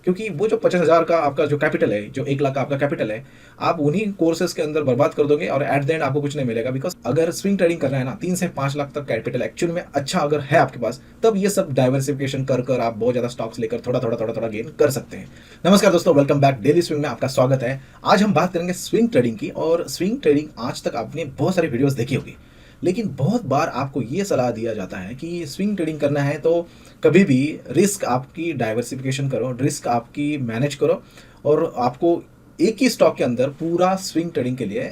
क्योंकि वो जो 50,000 का आपका जो कैपिटल है, जो 1 लाख का आपका कैपिटल है, आप उन्हीं कोर्सेज के अंदर बर्बाद कर दोगे और एट द एंड आपको कुछ नहीं मिलेगा। बिकॉज अगर स्विंग ट्रेडिंग करना है ना, 3 से 5 लाख तक कैपिटल एक्चुअल में अच्छा अगर है आपके पास, तब ये सब डाइवर्सिफिकेशन कर कर आप बहुत ज्यादा स्टॉक्स लेकर थोड़ा गेन कर सकते हैं। नमस्कार दोस्तों, वेलकम बैक। डेली स्विंग में आपका स्वागत है। आज हम बात करेंगे स्विंग ट्रेडिंग की। और स्विंग ट्रेडिंग आज तक आपने बहुत सारी वीडियोस देखी होगी, लेकिन बहुत बार आपको ये सलाह दिया जाता है कि स्विंग ट्रेडिंग करना है तो कभी भी रिस्क आपकी डाइवर्सिफिकेशन करो, रिस्क आपकी मैनेज करो और आपको एक ही स्टॉक के अंदर पूरा स्विंग ट्रेडिंग के लिए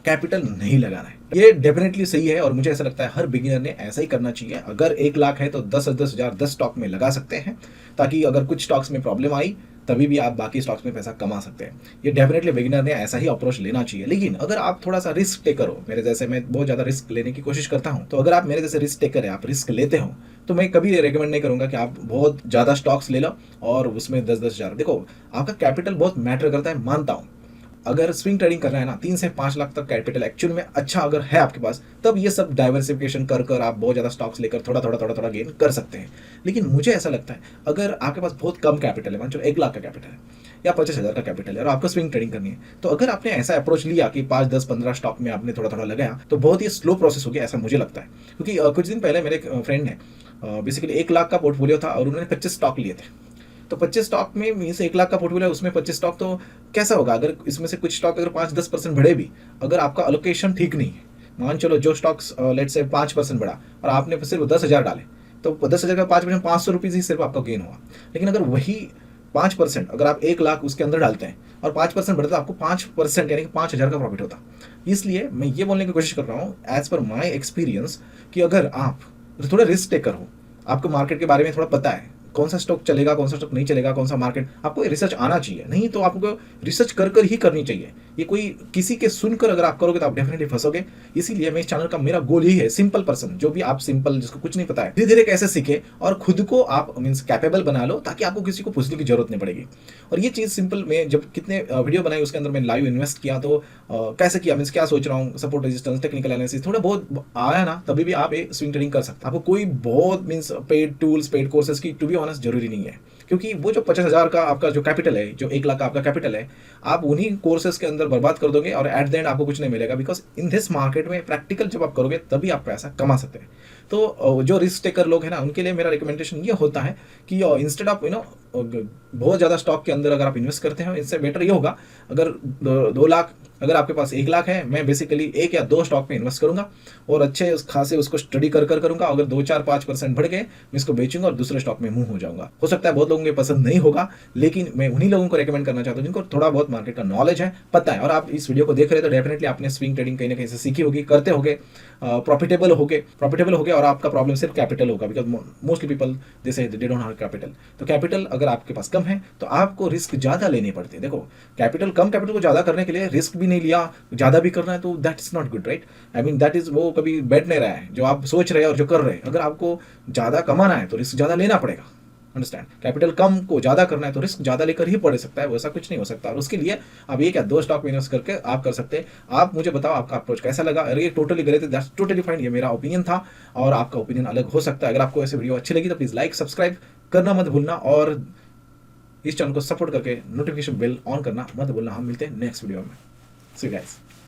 कैपिटल नहीं लगाना है। ये डेफिनेटली सही है और मुझे ऐसा लगता है हर बिगिनर ने ऐसा ही करना चाहिए। अगर 1 लाख है तो 10,000 10 स्टॉक में लगा सकते हैं, ताकि अगर कुछ स्टॉक्स में प्रॉब्लम आई तभी भी आप बाकी स्टॉक्स में पैसा कमा सकते हैं। ये डेफिनेटली बिगिनर ने ऐसा ही अप्रोच लेना चाहिए। लेकिन अगर आप थोड़ा सा रिस्क टेकर हो, मेरे जैसे, मैं बहुत ज़्यादा रिस्क लेने की कोशिश करता हूँ, तो अगर आप मेरे जैसे रिस्क टेकर है, आप रिस्क लेते हो, तो मैं कभी रिकमेंड नहीं करूंगा कि आप बहुत ज़्यादा स्टॉक्स ले लो और उसमें 10-10 हज़ार। देखो, आपका कैपिटल बहुत मैटर करता है, मानता हूँ। अगर स्विंग ट्रेडिंग करना है ना, 3 से 5 लाख तक कैपिटल एक्चुअल में अच्छा अगर है आपके पास, तब ये सब डाइवर्सिफिकेशन कर कर आप बहुत ज़्यादा स्टॉक्स लेकर थोड़ा गेन कर सकते हैं। लेकिन मुझे ऐसा लगता है अगर आपके पास बहुत कम कैपिटल है, मान चलो 1 लाख का कैपिटल है या 50,000 का कैपिटल है और आपको स्विंग ट्रेडिंग करनी है, तो अगर आपने ऐसा अप्रोच लिया कि 5, 10, 15 स्टॉक में आपने थोड़ा लगाया, तो बहुत ही स्लो प्रोसेस होगी, ऐसा मुझे लगता है। क्योंकि कुछ दिन पहले मेरे एक फ्रेंड ने बेसिकली 1 लाख का पोर्टफोलियो था और उन्होंने 25 स्टॉक लिए थे। तो 25 स्टॉक में मीन्स 1 लाख का पोर्टफोलियो, उसमें 25 स्टॉक, तो कैसा होगा अगर इसमें से कुछ स्टॉक अगर 5-10% बढ़े भी, अगर आपका अलोकेशन ठीक नहीं है, मान चलो जो स्टॉक्स लेट से 5% बढ़ा और आपने सिर्फ 10,000 डाले, तो 10,000 का 5% 500 रुपीज़ ही सिर्फ आपका गेन हुआ। लेकिन अगर वही 5% अगर आप 1 लाख उसके अंदर डालते हैं और 5% बढ़ता, तो आपको 5% यानी कि 5,000 का प्रॉफिट होता। इसलिए मैं ये बोलने की कोशिश कर रहा हूँ एज पर माई एक्सपीरियंस कि अगर आप थोड़ा रिस्क टेकर हो, आपको मार्केट के बारे में थोड़ा पता है, कौन सा स्टॉक चलेगा, कौन सा स्टॉक नहीं चलेगा, कौन सा मार्केट, आपको रिसर्च आना चाहिए। नहीं तो आपको रिसर्च कर कर ही करनी चाहिए। ये कोई किसी के सुनकर अगर आप करोगे तो आप डेफिनेटली फंसोगे। इसीलिए मैं इस चैनल का मेरा गोल ही है, सिंपल पर्सन, जो भी आप सिंपल, जिसको कुछ नहीं पता है, धीरे धीरे कैसे सीखे और खुद को आप मीन्स कैपेबल बना लो, ताकि आपको किसी को पूछने की जरूरत नहीं पड़ेगी। और ये चीज़ सिंपल, मैं जब कितने वीडियो बनाई उसके अंदर मैं लाइव इन्वेस्ट किया, तो कैसे किया, मीन्स क्या सोच रहा हूँ, सपोर्ट रेजिस्टेंस, टेक्निकल एनालिसिस थोड़ा बहुत आया ना, तभी भी आप एक स्विंग ट्रेडिंग कर सकते हैं। आपको कोई बहुत means paid tools, paid courses की टू बी ऑनेस्ट जरूरी नहीं है। क्योंकि वो जो 50,000 का आपका जो कैपिटल है, जो 1 लाख का आपका कैपिटल है, आप उन्हीं कोर्सेज के अंदर बर्बाद कर दोगे और एट द एंड आपको कुछ नहीं मिलेगा। बिकॉज इन दिस मार्केट में प्रैक्टिकल जब आप करोगे तभी आप पैसा कमा सकते हैं। तो जो रिस्क टेकर लोग हैं ना, उनके लिए मेरा रिकमेंडेशन ये होता है कि इंस्टेड ऑफ बहुत ज़्यादा स्टॉक के अंदर अगर आप इन्वेस्ट करते हैं, इससे बेटर ये होगा, अगर 2 लाख, अगर आपके पास 1 लाख है, मैं बेसिकली 1 या 2 स्टॉक में इन्वेस्ट करूंगा और अच्छे खासे उसको स्टडी कर करूंगा। अगर 2-4-5% बढ़ गए, मैं इसको बेचूंगा और दूसरे स्टॉक में मूव हो जाऊंगा। हो सकता है बहुत लोगों को पसंद नहीं होगा, लेकिन मैं उन्हीं लोगों को रेकमेंड करना चाहता हूँ जिनको थोड़ा बहुत मार्केट का नॉलेज है, पता है। और आप इस वीडियो को देख रहे हो तो डेफिनेटली आपने स्विंग ट्रेडिंग कहीं ना कहीं से सीखी होगी, करते होगे, प्रॉफिटेबल होगे और आपका प्रॉब्लम सिर्फ कैपिटल होगा। बिकॉज मोस्टली पीपल दे से दे डोंट हैव कैपिटल। तो कैपिटल अगर आपके पास कम है तो आपको रिस्क ज़्यादा लेने पड़ते हैं। देखो, कैपिटल को ज़्यादा करने के लिए रिस्क भी नहीं लिया, ज़्यादा भी करना है, तो that is not good, right? I mean that is, वो कभी बैठ नहीं रहा है जो आप सोच रहे हैं और जो कर रहे हैं। अगर आपको ज़्यादा कमाना है तो रिस्क ज़्यादा लेना पड़ेगा। अंडरस्टैंड? कैपिटल कम को ज़्यादा करना है तो रिस्क ज़्यादा लेकर ही पड़ सकता है, वैसा कुछ नहीं हो सकता। और उसके लिए आप 1 या 2 स्टॉक में इन्वेस्ट करके आप कर सकते हैं। आप मुझे बताओ आपका अप्रोच कैसा लगा। अगर ये टोटली गलत है, दैट्स टोटली फाइन, ये मेरा ओपिनियन था और आपका ओपिनियन अलग हो सकता है। अगर आपको ऐसे वीडियो अच्छी लगी तो प्लीज़ लाइक, सब्सक्राइब करना मत भूलना और इस चैनल को सपोर्ट करके नोटिफिकेशन बेल ऑन करना मत भूलना। हम मिलते हैं नेक्स्ट वीडियो में। सी यू गाइस।